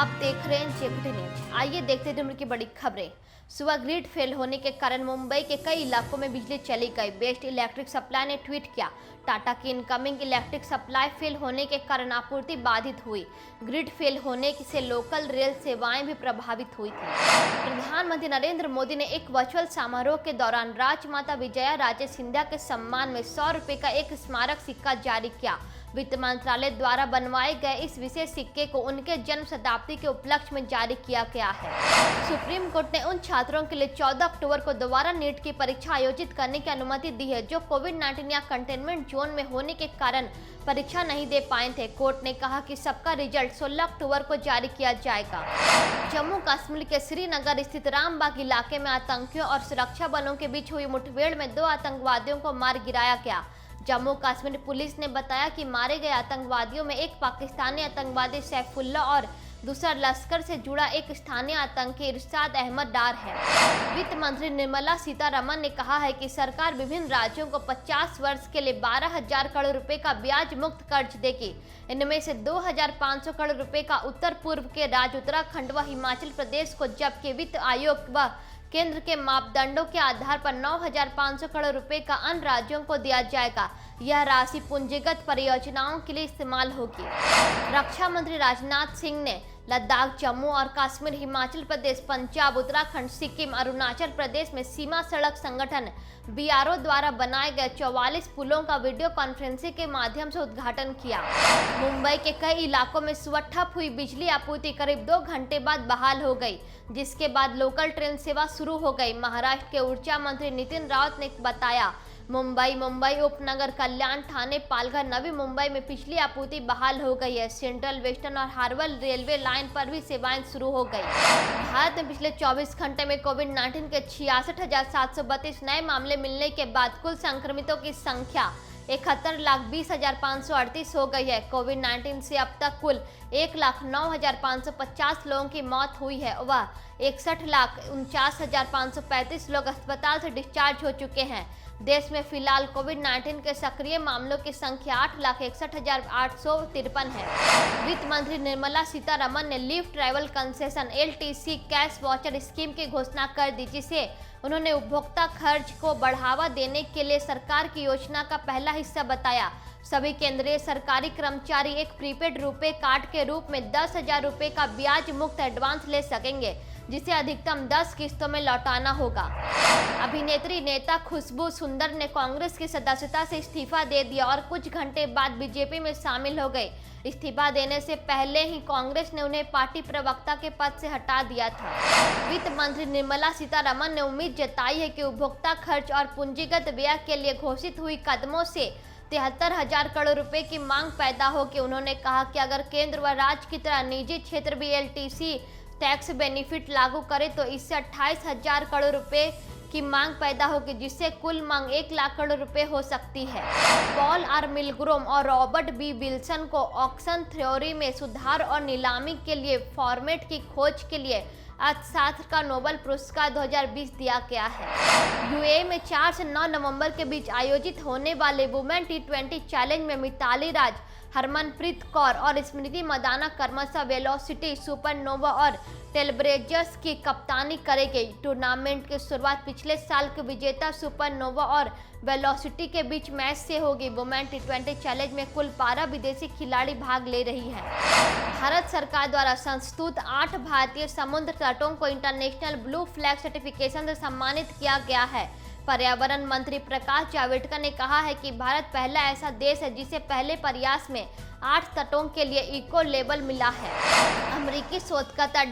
आप देख रहे हैं जेपीटी न्यूज। आइए देखते हैं दिन की बड़ी खबरें। सुबह ग्रिड फेल होने के कारण मुंबई के कई इलाकों में बिजली चली गई। बेस्ट इलेक्ट्रिक सप्लाई ने ट्वीट किया, टाटा की इनकमिंग इलेक्ट्रिक सप्लाई फेल होने के कारण आपूर्ति बाधित हुई। ग्रिड फेल होने से लोकल रेल सेवाएं भी प्रभावित हुई थी। प्रधानमंत्री नरेंद्र मोदी ने एक वर्चुअल समारोह के दौरान राजमाता विजया राजे सिंधिया के सम्मान में 100 रुपए का एक स्मारक सिक्का जारी किया। वित्त मंत्रालय द्वारा बनवाए गए इस विशेष सिक्के को उनके जन्म शताब्दी के उपलक्ष्य में जारी किया गया है। सुप्रीम कोर्ट ने उन छात्रों के लिए 14 अक्टूबर को दोबारा नीट की परीक्षा आयोजित करने की अनुमति दी है जो कोविड-19 या कंटेनमेंट जोन में होने के कारण परीक्षा नहीं दे पाए थे। कोर्ट ने कहा कि सबका रिजल्ट 16 अक्टूबर को जारी किया जाएगा। जम्मू कश्मीर के श्रीनगर स्थित रामबाग इलाके में आतंकियों और सुरक्षा बलों के बीच हुई मुठभेड़ में 2 आतंकवादियों को मार गिराया गया। जम्मू कश्मीर पुलिस ने बताया कि मारे गए आतंकवादियों में एक पाकिस्तानी आतंकवादी सैफुल्ला और दूसरा लश्कर से जुड़ा एक स्थानीय आतंकी इरशाद अहमद डार है। वित्त मंत्री निर्मला सीतारमण ने कहा है कि सरकार विभिन्न राज्यों को 50 वर्ष के लिए 12,000 करोड़ रुपए का ब्याज मुक्त कर्ज देगी। इनमें से 2,500 करोड़ रुपए का उत्तर पूर्व के राज्य उत्तराखंड व हिमाचल प्रदेश को, जबकि वित्त आयोग व केंद्र के मापदंडों के आधार पर 9,500 करोड़ रुपए का अन्य राज्यों को दिया जाएगा। यह राशि पूंजीगत परियोजनाओं के लिए इस्तेमाल होगी। रक्षा मंत्री राजनाथ सिंह ने लद्दाख, जम्मू और कश्मीर, हिमाचल प्रदेश, पंजाब, उत्तराखंड, सिक्किम, अरुणाचल प्रदेश में सीमा सड़क संगठन BRO द्वारा बनाए गए 44 पुलों का वीडियो कॉन्फ्रेंसिंग के माध्यम से उद्घाटन किया। मुंबई के कई इलाकों में सुबह ठप हुई बिजली आपूर्ति करीब 2 घंटे बाद बहाल हो गई, जिसके बाद लोकल ट्रेन सेवा शुरू हो गई। महाराष्ट्र के ऊर्जा मंत्री नितिन रावत ने बताया, मुंबई उपनगर, कल्याण, ठाणे, पालघर, नवी मुंबई में बिजली आपूर्ति बहाल हो गई है। सेंट्रल, वेस्टर्न और हार्बर रेलवे लाइन पर भी सेवाएं शुरू हो गई। भारत में पिछले 24 घंटे में कोविड-19 के 66,732 नए मामले मिलने के बाद कुल संक्रमितों की संख्या 71,20,538 हो गई है। कोविड-19 से अब तक कुल 1,09,550 लोगों की मौत हुई है व 61,49,535 लोग अस्पताल से डिस्चार्ज हो चुके हैं। देश में फिलहाल कोविड-19 के सक्रिय मामलों की संख्या 8,61,853 है। वित्त मंत्री निर्मला सीतारमण ने leave travel concession LTC cash voucher scheme की घोषणा कर दी, जिसे उन्होंने उपभोक्ता खर्च को बढ़ावा देने के लिए सरकार की योजना का पहला हिस्सा बताया। सभी केंद्रीय सरकारी कर्मचारी एक प्रीपेड रुपए कार्ड के रूप में 10,000 रुपए का ब्याज मुक्त एडवांस ले सकेंगे, जिसे अधिकतम 10 किस्तों में लौटाना होगा। अभिनेत्री नेता खुशबू सुंदर ने कांग्रेस की सदस्यता से इस्तीफा दे दिया और कुछ घंटे बाद बीजेपी में शामिल हो गई। इस्तीफा देने से पहले ही कांग्रेस ने उन्हें पार्टी प्रवक्ता के पद से हटा दिया था। वित्त मंत्री निर्मला सीतारमण ने उम्मीद जताई है कि उपभोक्ता खर्च और पूंजीगत व्यय के लिए घोषित हुई कदमों से 73,000 करोड़ रुपए की मांग पैदा होगी। उन्होंने कहा कि अगर केंद्र व राज्य की तरह निजी क्षेत्र भी LTC टैक्स बेनिफिट लागू करे तो इससे 28,000 करोड़ रुपए की मांग पैदा होगी, जिससे कुल मांग 1 लाख करोड़ रुपए हो सकती है। Paul R. मिलग्रोम और रॉबर्ट B. विल्सन को ऑक्शन थ्योरी में सुधार और नीलामी के लिए फॉर्मेट की खोज के लिए अर्थशास्त्र का नोबेल पुरस्कार 2020 दिया गया है। UAE में 4 से 9 नवंबर के बीच आयोजित होने वाले वुमेन T20 चैलेंज में मिताली राज, हरमनप्रीत कौर और स्मृति मंदाना क्रमशः वेलोसिटी, सुपरनोवा और ट्रेलब्लेजर्स की कप्तानी करेंगे। टूर्नामेंट की शुरुआत पिछले साल के विजेता सुपरनोवा और वेलोसिटी के बीच मैच से होगी। वुमेन T20 चैलेंज में कुल 12 विदेशी खिलाड़ी भाग ले रही हैं। भारत सरकार द्वारा संस्तुत 8 भारतीय समुद्र तटों को इंटरनेशनल ब्लू फ्लैग सर्टिफिकेशन से सम्मानित किया गया है। पर्यावरण मंत्री प्रकाश जावड़ेकर ने कहा है कि भारत पहला ऐसा देश है जिसे पहले प्रयास में 8 तटों के लिए इको लेबल मिला है। अमेरिकी शोधकर्ता